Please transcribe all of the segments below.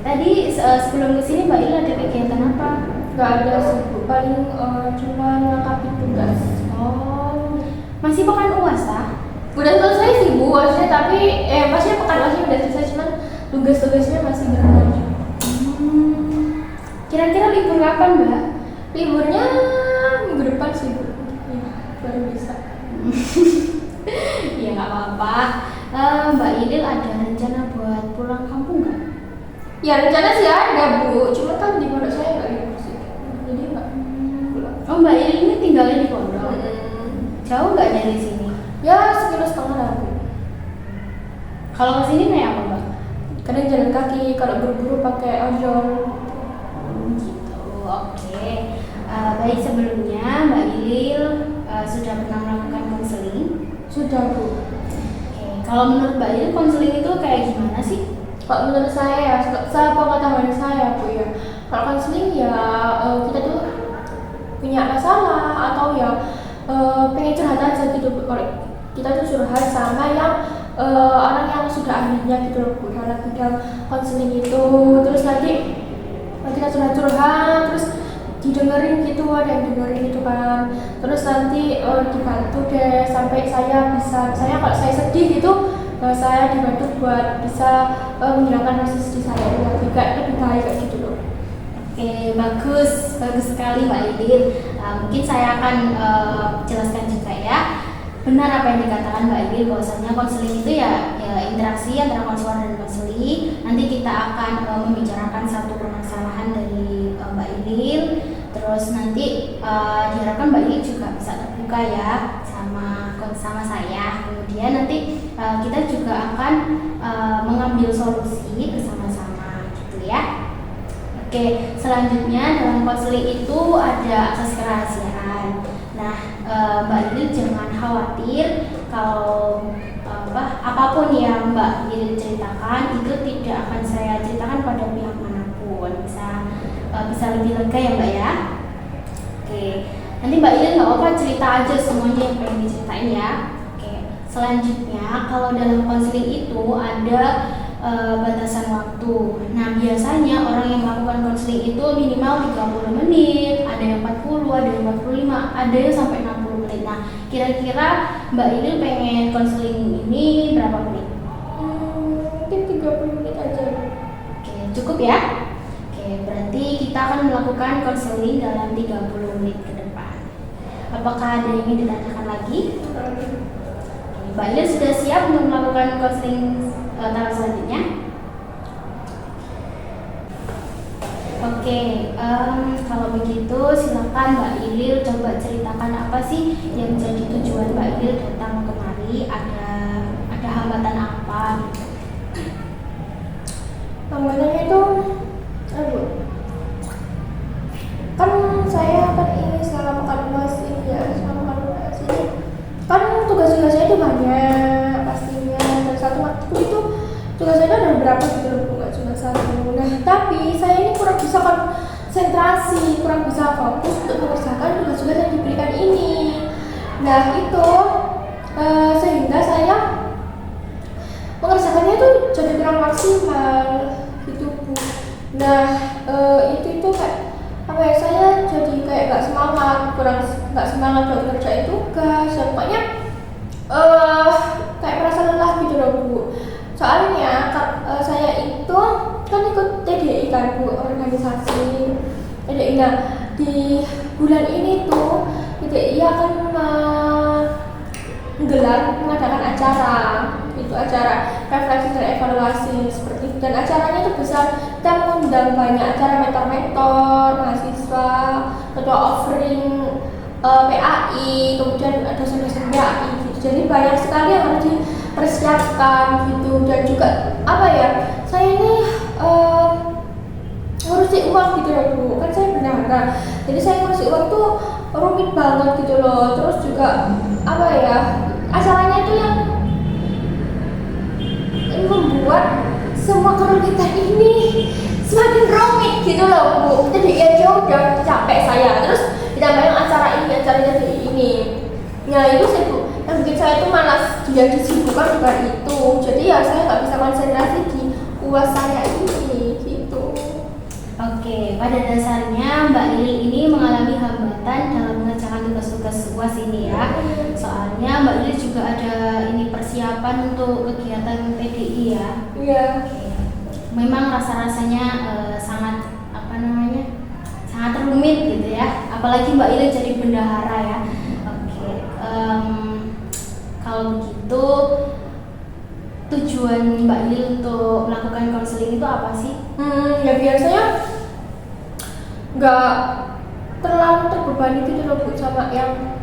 Tadi sebelum kesini Mbak Il ada kegiatan apa? Nggak ada sih Bu, paling cuma melengkapi tugas. Oh, masih pekan UAS ah? Udah selesai sih Bu uasnya, tapi maksudnya pekan uasnya udah selesai, cuman tugas-tugasnya masih berlanjut. Kira-kira libur kapan Mbak? Liburnya minggu depan sih Bu, ya, baru bisa. Ya nggak apa-apa. Mbak Ilil ada rencana buat pulang kampung nggak? Ya rencana sih ada Bu, cuma kan di pondok saya nggak libur sih, jadi nggak pulang. Oh Mbak Ilil ini tinggalnya di pondok. Jauh nggak dari sini? Ya 1,5 kilo lah Bu. Kalau ke sini naik apa Mbak? Kadang jalan kaki, kalau buru-buru pakai ojol. Gitu, oke. Baik, sebelumnya Mbak Ilil sudah pernah melakukan konseling? Sudah Bu. Oke, kalau menurut Mbak Ilil konseling itu kayak gimana sih? Kalau menurut saya ya, pengetahuan saya Bu ya, kalau konseling ya kita tuh punya masalah atau ya pengen curhat aja gitu Bu. Kalau kita tuh curhat sama yang orang yang sudah ahlinya gitu loh Bu dalam bidang konseling itu, terus nanti kita curhat-curhat terus didengerin gitu, ada yang dengerin gitu kan, terus nanti dibantu deh sampai saya bisa, saya kalau saya sedih gitu saya dibantu buat bisa menghilangkan rasa sedih saya lebih baik kayak gitu loh. Oke, bagus sekali Mbak Ilil. Mungkin saya akan jelaskan juga ya. Benar apa yang dikatakan Mbak Ilil, bahwasanya konseling itu ya interaksi antara konselor dan konseli. Nanti kita akan membicarakan satu permasalahan dari Mbak Ilil. Terus nanti diharapkan Mbak Ilil juga bisa terbuka ya sama saya. Kemudian nanti kita juga akan mengambil solusi bersama-sama gitu ya. Oke, selanjutnya dalam konseling itu ada akses kerahasiaan. Nah, Mbak Ilil jangan khawatir kalau apapun yang Mbak Ilil ceritakan itu tidak akan saya ceritakan pada pihak manapun. Bisa lebih lega ya Mbak ya. Oke, nanti Mbak Ilil nggak apa-apa cerita aja semuanya yang pengen diceritain ya. Oke, selanjutnya kalau dalam konseling itu ada batasan waktu. Nah, biasanya orang yang melakukan konseling itu minimal 30 menit, ada yang 40, ada yang 45, ada yang sampai 60 menit. Nah, kira-kira Mbak Ilil pengen konseling ini berapa menit? Mungkin 30 menit aja. Oke, cukup ya? Oke, berarti kita akan melakukan konseling dalam 30 menit ke depan. Apakah ada yang ingin ditanyakan lagi? Mbak Ilil sudah siap untuk melakukan konseling tahap selanjutnya? Oke, kalau begitu silakan Mbak Ilil coba ceritakan apa sih yang menjadi tujuan Mbak Ilil datang kemari, ada hambatan apa? Hambatannya itu kan saya kan ini selama pekan uas ini ya, selama pekan uas ini kan tugas-tugas saya itu banyak pastinya, dan satu waktu itu tugas saya ada beberapa gitu loh, nggak cuma satu. Nah, tapi saya ini kurang bisa konsentrasi, kurang bisa fokus untuk mengerjakan tugas-tugas yang diberikan ini. Nah, itu sehingga saya mengerjakannya itu jadi kurang maksimal gitu Bu. Nah, itu kayak apa ya, saya jadi kayak nggak semangat buat ngerjain tugas, dan pokoknya kayak merasa lelah gitu loh Bu. Soalnya saya itu kan ikut TDI kan Bu, organisasi TDI. Nah, di bulan ini tuh TDI akan mengadakan acara, itu acara refleksi dan evaluasi seperti itu. Dan acaranya itu besar, kita mengundang banyak acara mentor-mentor, mahasiswa, ketua offering PAI, kemudian dosen-dosen PAI gitu. Jadi banyak sekali yang harus dipersiapkan gitu. Dan juga apa ya, saya ini ngurusi uang gitu loh Bu, kan saya bendahara, jadi saya ngurusi uang tuh rumit banget gitu loh. Terus juga apa ya, acaranya itu yang membuat semua kerumitan ini semakin rumit gitu loh Bu. Jadi ya udah capek saya, terus ditambahin acara ini. Ya itu sih Bu, yang bikin saya itu malas, jadi disibukkan dengan itu. Jadi ya saya nggak bisa konsentrasi di UAS saya ini gitu. Oke, pada dasarnya Mbak Lili ini mengalami hambatan dalam mengerjakan tugas-tugas UAS ini ya. Soalnya Mbak Lili juga ada ini persiapan untuk kegiatan PDI ya. Iya. Oke. Memang rasa-rasanya sangat sangat rumit gitu ya. Apalagi Mbak Lili jadi bendahara ya. Oke. Kalau begitu tujuan Mbak Lili untuk melakukan konseling itu apa sih? Ya biasanya nggak terlalu terbebani gitu loh Bu sama yang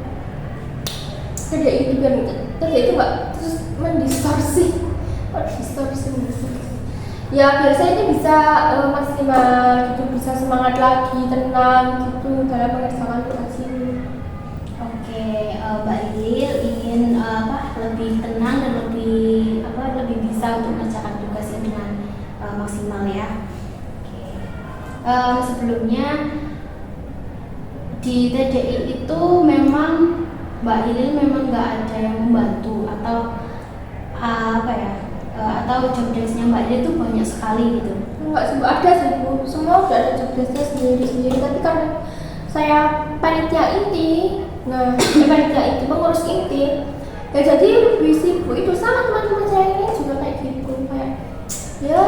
PDI itu nggak terus mendistorsi. Ya biasanya ini bisa maksimal gitu, bisa semangat lagi, tenang gitu dalam mengerjakan tugas ini. Oke, Mbak Lili ingin lebih tenang dan lebih bisa untuk mengerjakan tugasnya dengan maksimal ya. Oke. Sebelumnya di TDI itu memang Mbak Lili memang nggak ada yang membantu atau atau job desk-nya Mbak Lili itu banyak sekali gitu. Enggak, ada sih Bu, semua udah ada job desk-nya sendiri-sendiri, tapi karena saya panitia inti, panitia inti mengurus inti, ya jadi lebih sibuk itu sama teman-teman saya ini juga kayak gitu, kayak ya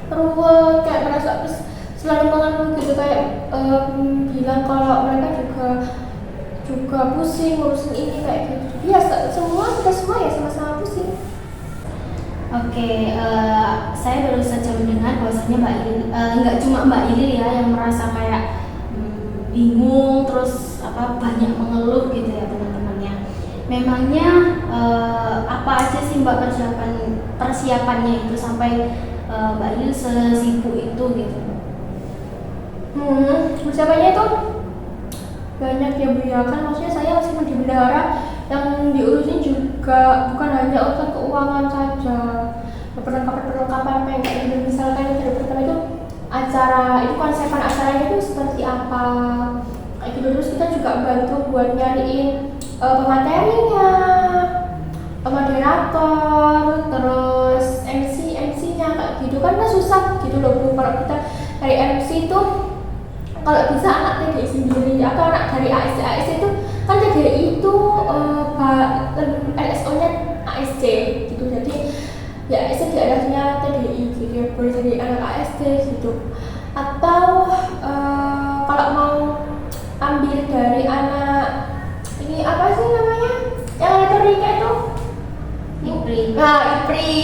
ruwet, kayak merasa selalu mengeluh gitu, kayak bilang kalau mereka juga pusing ngurusin ini kayak gitu. Ya kita semua ya sama-sama pusing. Oke, saya baru saja mendengar bahwasanya Mbak Lili, nggak cuma Mbak Lili ya yang merasa kayak bingung terus banyak mengeluh gitu ya teman-temannya. Memangnya apa aja sih Mbak persiapannya itu sampai Mbak Lili sesibuk itu gitu? Persiapannya itu banyak ya Bu ya, kan maksudnya saya masih menjadi bendahara yang diurusin juga bukan hanya urusan keuangan saja, perlengkapan apa yang kayak gitu. Misalkan yang dari pertama itu acara, itu konsepan acaranya itu seperti apa kayak gitu. Terus kita juga bantu buat nyariin pematerinya, moderator, terus MC-nya kayak gitu kan susah gitu loh Bu. Kalau kita dari MC itu kalau bisa anak TDI sendiri atau anak dari ASC itu kan TDI itu LSO-nya ASC gitu, jadi ya ASC di atasnya TDI gitu ya, boleh jadi anak ASC gitu. Atau kalau mau ambil dari anak ini apa sih namanya yang elektronika itu IPRI.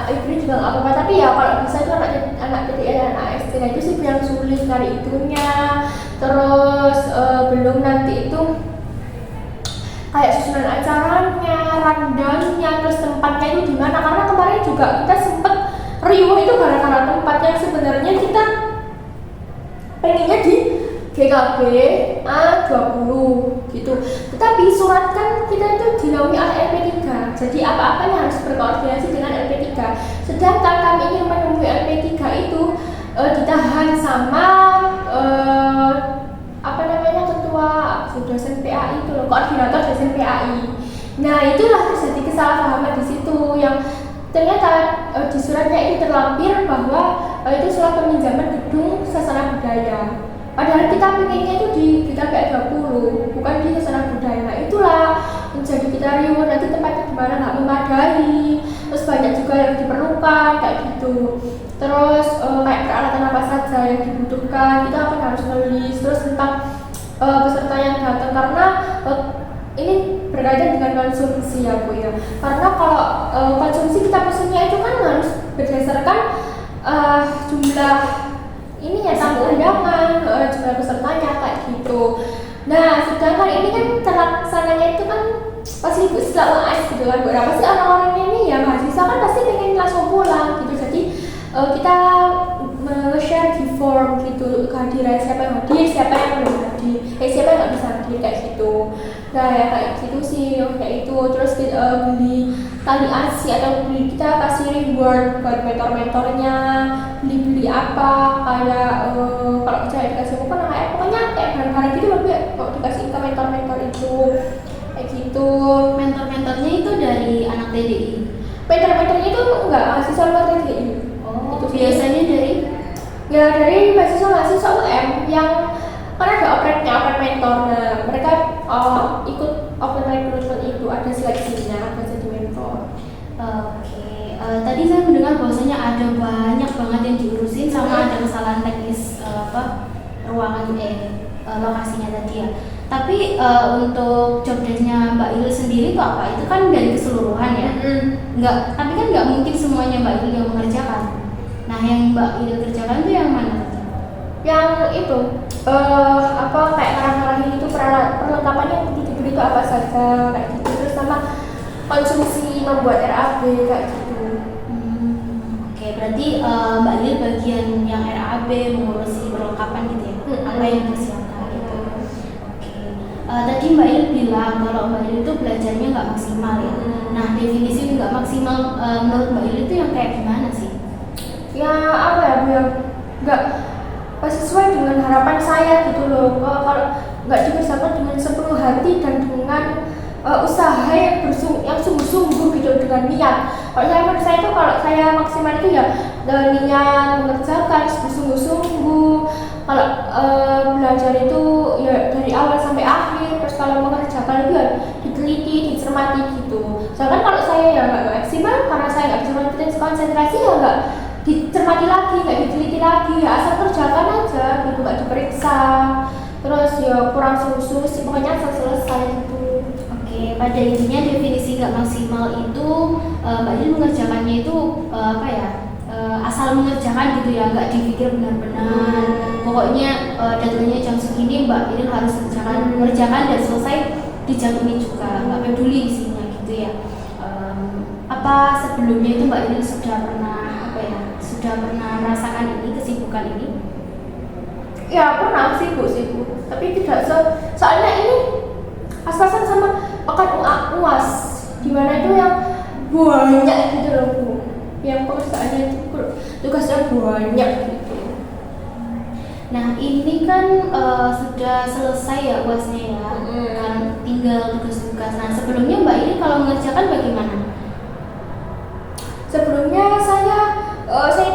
IPRI juga nggak apa-apa, tapi ya kalau bisa itu anak TDI dan ASC, nah itu sih yang sulit cari itunya. Terus belum nanti itu kayak susunan acaranya, rundownnya, terus tempatnya itu di mana, karena kemarin juga kita sempet riuh itu gara-gara tempat yang sebenarnya kita pengennya di GKB A20 gitu, tetapi surat kan kita itu dinaungi oleh LP3, jadi apa-apanya harus berkoordinasi dengan LP3, sedangkan kami ingin menemui LP3 itu ditahan sama ketua dosen PAI itu loh, koordinator dosen PAI. Nah itulah terjadi kesalahpahaman di situ, yang ternyata di suratnya itu terlampir bahwa itu surat peminjaman gedung sasana budaya, padahal kita pengennya itu di GKB 20 bukan di sasana budaya. Nah itulah menjadi kita riuh, nanti tempatnya dimana nggak memadai, terus banyak juga yang diperlukan kayak gitu. Terus kayak peralatan apa saja yang dibutuhkan kita akan harus nulis, terus tentang peserta yang datang, karena ini berkaitan dengan konsumsi ya Bu ya, karena kalau konsumsi kita pesennya itu kan harus berdasarkan jumlah ini ya tamu undangan, jumlah pesertanya kayak gitu. Nah sedangkan ini kan terlaksananya itu kan pasti setelah UAS gitu kan, berapa sih orang-orangnya ini ya mahasiswa kan pasti pengen langsung pulang gitu, jadi kita share di form gitu kehadiran siapa yang hadir, siapa yang belum hadir, siapa yang nggak bisa hadir kayak gitu. Nah ya kayak gitu sih kayak itu. Terus beli tali asi atau kita kasih reward buat mentor-mentornya, beli apa kayak kalau saya dikasih bukan kayak pokoknya kayak barang-barang gitu lebih kalau dikasih ke mentor-mentor itu kayak gitu. Mentor-mentornya itu dari anak TDI. Meter-meternya itu enggak mahasiswa luar negeri. Oh, Itu sih. biasanya dari Ya dari mahasiswa UM yang kan ada open mentor. Nah, mereka ikut open recruitment itu ada seleksinya, ada jadi mentor. Oke, tadi saya mendengar bahwasanya ada banyak banget yang diurusin sama ada kesalahan teknis ruangan lokasinya tadi ya. Tapi untuk job desk-nya Mbak Il sendiri itu apa? Itu kan dari keseluruhan ya. Tapi kan nggak mungkin semuanya Mbak Il yang mengerjakan. Nah, yang Mbak Il kerjakan itu yang mana tadi? Yang itu kayak ngarang-ngarangin itu perlengkapannya yang dibeli itu apa saja kayak gitu, terus sama konsumsi membuat RAB kayak gitu. Oke, berarti Mbak Il bagian yang RAB mengurusi perlengkapan gitu ya? Apa yang disiapkan gitu. Oke, tadi Mbak Il bilang kalau Mbak Il itu belajarnya nggak maksimal ya. Nah, definisi nggak maksimal menurut Mbak Il itu yang kayak gimana sih? Ya apa ya, biar nggak sesuai dengan harapan saya gitu loh. Kalau nggak dikerjakan dengan sepenuh hati dan dengan usaha yang sungguh-sungguh gitu, dengan niat. Menurut saya itu kalau saya maksimal itu ya dengan niat mengerjakan sungguh-sungguh. Kalau belajar itu ya dari awal sampai akhir. Terus kalau mengerjakan itu ya diteliti, dicermati gitu. Sedangkan kalau saya ya nggak maksimal karena saya nggak bisa konsentrasi, ya nggak dicermati lagi, nggak diteliti lagi, ya asal kerjakan aja gitu, nggak diperiksa. Terus ya kurang sungguh-sungguh sih, pokoknya asal selesai gitu. Oke, pada intinya definisi nggak maksimal itu Mbak Il mengerjakannya itu asal mengerjakan gitu ya, nggak dipikir benar-benar. Pokoknya deadline-nya jam segini Mbak Il harus mengerjakan dan selesai di jam ini juga, nggak peduli isinya gitu ya. Apa sebelumnya itu Mbak Il sudah pernah merasakan ini, kesibukan ini? Ya pernah sibuk, tapi tidak soalnya ini pas-pasan sama pekan UAS, dimana itu yang banyak gitu loh Bu, yang pekerjaannya itu tugasnya banyak gitu. Nah ini kan sudah selesai ya UASnya ya, kan tinggal tugas-tugas. Nah sebelumnya Mbak ini kalau mengerjakan bagaimana? Sebelumnya saya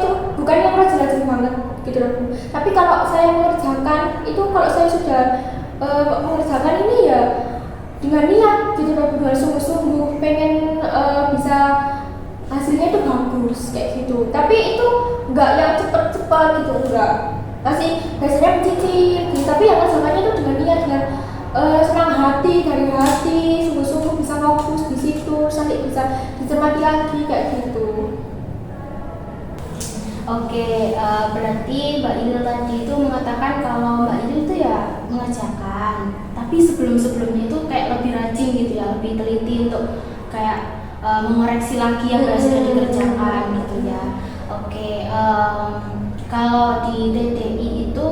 itu bukan yang rajin-rajin banget gitu loh Bu. Tapi kalau saya mengerjakan itu, kalau saya sudah mengerjakan ini ya dengan niat gitu loh, dengan sungguh-sungguh pengen bisa hasilnya itu bagus kayak gitu. Tapi itu enggak yang cepet-cepet gitu, enggak. Masih biasanya mencicil gitu, tapi yang mengerjakannya itu dengan niat, dengan senang hati, dari hati, sungguh-sungguh bisa fokus di situ sampai bisa dicermati lagi kayak gitu. Oke, berarti Mbak Il tadi itu mengatakan kalau Mbak Il itu ya mengerjakan, tapi sebelum-sebelumnya itu kayak lebih rajin gitu ya, lebih teliti untuk kayak mengoreksi lagi yang sudah dikerjakan gitu ya. Oke, kalau di TDI itu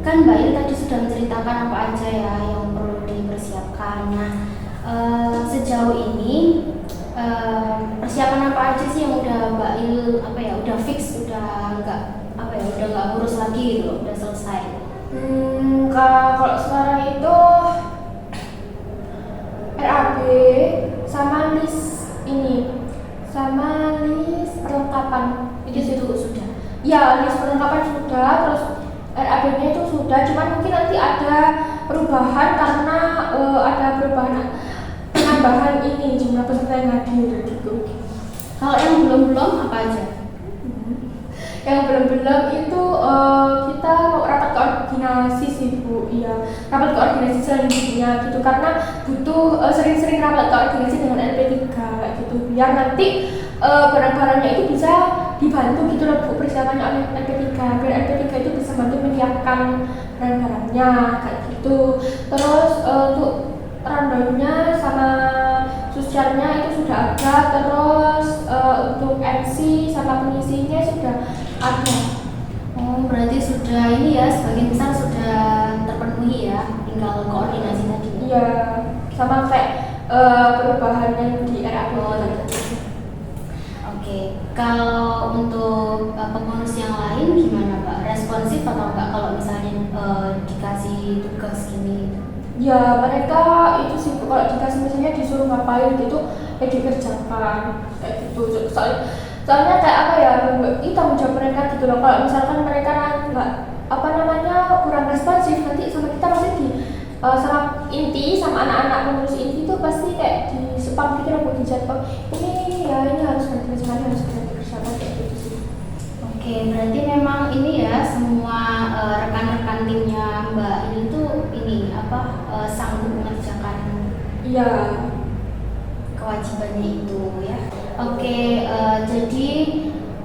kan Mbak Il tadi sudah menceritakan apa aja ya yang perlu dipersiapkan. Nah, sejauh ini persiapan apa aja sih yang udah Mbak Il udah fix, udah nggak ngurus lagi gitu, udah selesai? Kalau sekarang itu RAB sama list perlengkapan Itu sudah. Ya, list perlengkapan sudah, terus RAB-nya itu sudah, cuman mungkin nanti ada perubahan karena ada perubahan penambahan ini jumlah peserta yang hadir gitu. Kalau yang belum apa aja? Yang belum itu kita mau rapat koordinasi sih Bu, iya, rapat koordinasi selanjutnya gitu, karena butuh sering-sering rapat koordinasi dengan LP3 gitu, biar nanti barang-barangnya itu bisa dibantu gitu loh Bu, persiapannya oleh LP3, biar LP3 itu bisa bantu menyiapkan barang-barangnya kayak gitu. Terus untuk rundownnya sama sosialnya itu sudah ada, terus untuk MC sama pengisinya sudah ada. Oh, berarti sudah ini ya, sebagian besar sudah terpenuhi ya, tinggal koordinasi tadi. Iya, sama kayak perubahan yang di RAB. Oke, kalau untuk pengurus yang lain gimana Pak? Responsif atau enggak kalau misalnya dikasih tugas gini? Ya mereka itu sih kalau dikasih misalnya disuruh ngapain gitu dikerjakan kayak gitu. Soalnya kayak apa ya, itu tanggung jawab mereka gitu loh. Kalau misalkan mereka nggak apa namanya kurang responsif, nanti sama kita pasti sama inti sama anak-anak pengurus inti itu pasti kayak di spam gitu loh, dijadwal ini ya ini harus ganti kerjaan, harus ganti kerjaan kayak gitu sih. Oke, berarti memang ini ya semua rekan-rekan timnya Mbak ini tuh ini apa sanggup mengerjakan Iya. kewajibannya itu ya. Oke, jadi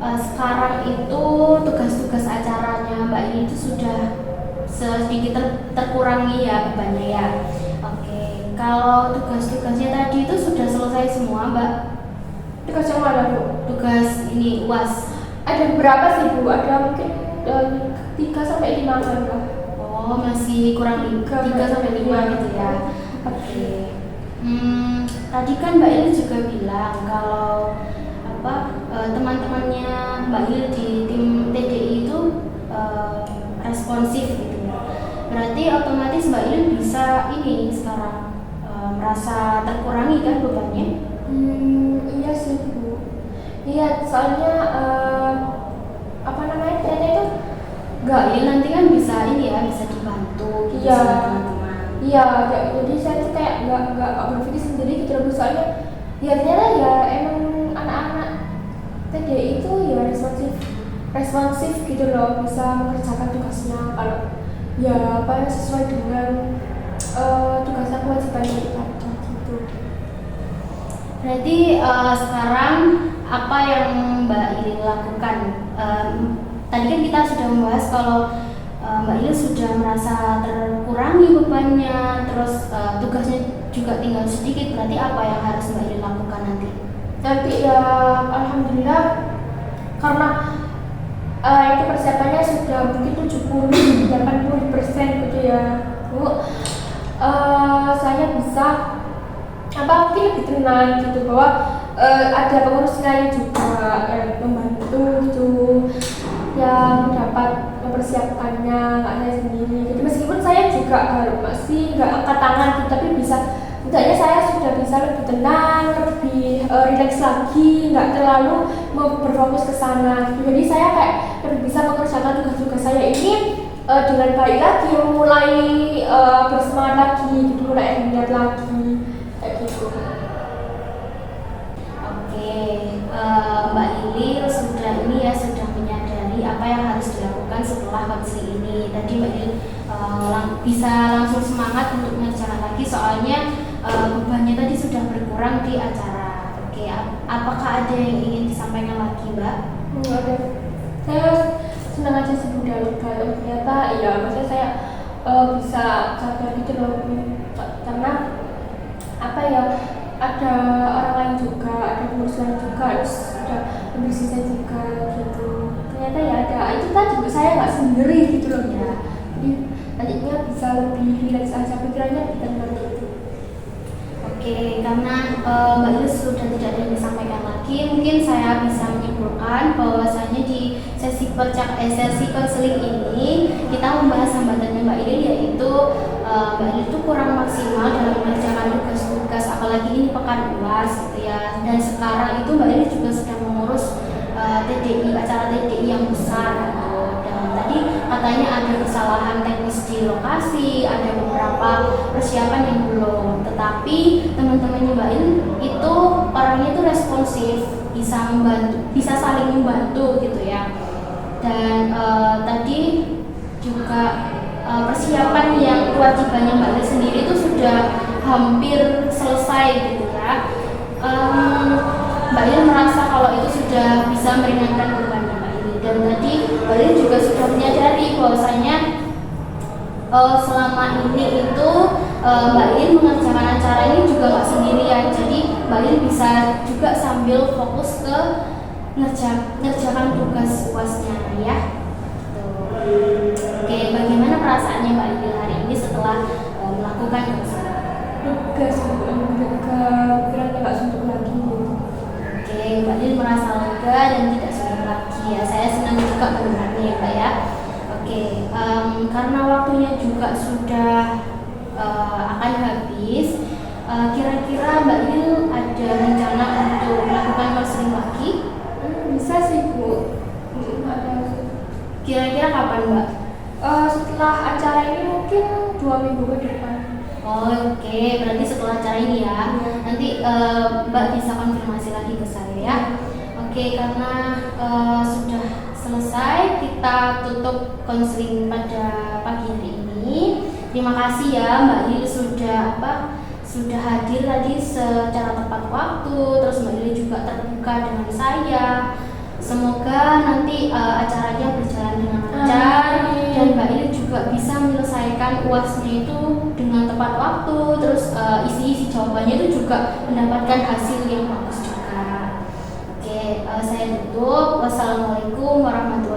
sekarang itu tugas-tugas acaranya Mbak ini itu sudah sedikit terkurangi ya bebannya ya. Oke, kalau tugas-tugasnya tadi itu sudah selesai semua Mbak? Tugas yang mana Bu? Tugas ini UAS. Ada berapa sih Bu? Ada mungkin 3-5 kan? Oh, masih kurang 3 sampai 5 gitu ya. Oke. Tadi kan Mbak Il juga bilang kalau teman-temannya Mbak Il di tim TDI itu responsif gitu ya. Berarti otomatis Mbak Il bisa ini sekarang merasa terkurangi kan bebannya? Iya sih Bu. Iya, soalnya apa namanya ternyata itu Mbak Il nanti kan bisa ini ya, bisa dibantu gitu Iya. sama teman-teman. Iya, jadi saya tuh kayak nggak berpikir sendiri gitu loh. Soalnya ya ternyata ya emang anak-anak TDI itu ya responsif gitu loh, bisa mengerjakan tugasnya kalau ya apa sesuai dengan tugasnya kewajibannya kita gitu. Berarti sekarang apa yang Mbak Il lakukan? Tadi kan kita sudah membahas kalau Mbak Il sudah merasa terkurangi bebannya, terus tugasnya juga tinggal sedikit. Berarti apa yang harus Mbak Il lakukan nanti? Nanti ya alhamdulillah karena itu persiapannya sudah mungkin 70-80% gitu ya Bu. Saya bisa mungkin lebih tenang gitu bahwa ada pengurus lain juga yang membantu gitu, yang dapat mempersiapkannya, nggak saya sendiri. Jadi meskipun saya juga masih nggak angkat tangan gitu, tapi setidaknya saya sudah bisa lebih tenang, lebih rileks lagi, nggak terlalu berfokus ke sana. Jadi saya kayak lebih bisa mengerjakan tugas-tugas saya ini dengan baik lagi, mulai bersemangat lagi, gitu, mulai niat lagi kayak gitu. Oke, Mbak Il sudah menyadari apa yang harus dilakukan setelah konseling ini. Tadi Mbak Il bisa langsung semangat untuk mengerjakan lagi, soalnya bebannya tadi sudah berkurang di acara. Oke, apakah ada yang ingin disampaikan lagi Mbak? Enggak ada. Saya senang aja sih udah ternyata ya maksudnya saya bisa sadar gitu loh, karena apa ya, ada orang lain juga, ada pengurus lain juga, terus ada pembisnis saya juga gitu. Ternyata ya ada, itu kan juga saya nggak sendiri gitu loh ya. Jadi nantinya bisa lebih rileks aja pikirannya, tenang gitu. Oke, karena Mbak Il sudah tidak ada yang disampaikan lagi, mungkin saya bisa menyimpulkan bahwasanya di sesi konseling ini kita membahas hambatannya Mbak Il, yaitu Mbak Il itu kurang maksimal dalam mengerjakan tugas-tugas, apalagi ini pekan UAS gitu ya. Dan sekarang itu Mbak Il juga sedang mengurus acara TDI yang besar gitu. Dan tadi katanya ada kesalahan teknis di lokasi, ada beberapa persiapan yang belum. Tetapi teman-temannya Mbak Il itu orangnya itu responsif, bisa membantu, bisa saling membantu gitu ya. Dan tadi juga persiapan yang kewajibannya Mbak Il sendiri itu sudah hampir selesai gitu ya. Mbak Il merasa kalau itu sudah bisa meringankan bebannya Mbak Il. Dan tadi Mbak Il juga sudah menyadari bahwasanya selama ini itu Mbak Il mengerjakan acara ini juga nggak sendirian. Jadi Mbak Il bisa juga sambil fokus ke ngerjakan tugas UASnya ya. Oke, bagaimana perasaannya Mbak Il hari ini setelah melakukan Tugas pikirannya nggak suntuk lagi. Oke, Mbak Il merasa lega dan tidak suntuk lagi ya. Saya senang juga mendengarnya ya Mbak ya. Oke, karena waktunya juga sudah akan habis, Kira-kira Mbak Il ada rencana untuk melakukan konseling lagi? Bisa sih Bu. Ada. Kira-kira kapan Mbak? Setelah acara ini mungkin 2 minggu ke depan. Oke, berarti setelah acara ini ya. Nanti Mbak bisa konfirmasi lagi ke saya ya. Oke, karena sudah selesai, kita tutup konseling pada pagi hari ini. Terima kasih ya Mbak Il sudah hadir tadi secara tepat waktu. Terus Mbak Il juga terbuka dengan saya. Semoga nanti acaranya berjalan dengan lancar dan Mbak Il juga bisa menyelesaikan UASnya itu dengan tepat waktu. Terus isi-isi jawabannya itu juga mendapatkan hasil yang bagus juga. Oke, saya tutup. Wassalamualaikum warahmatullahi wabarakatuh.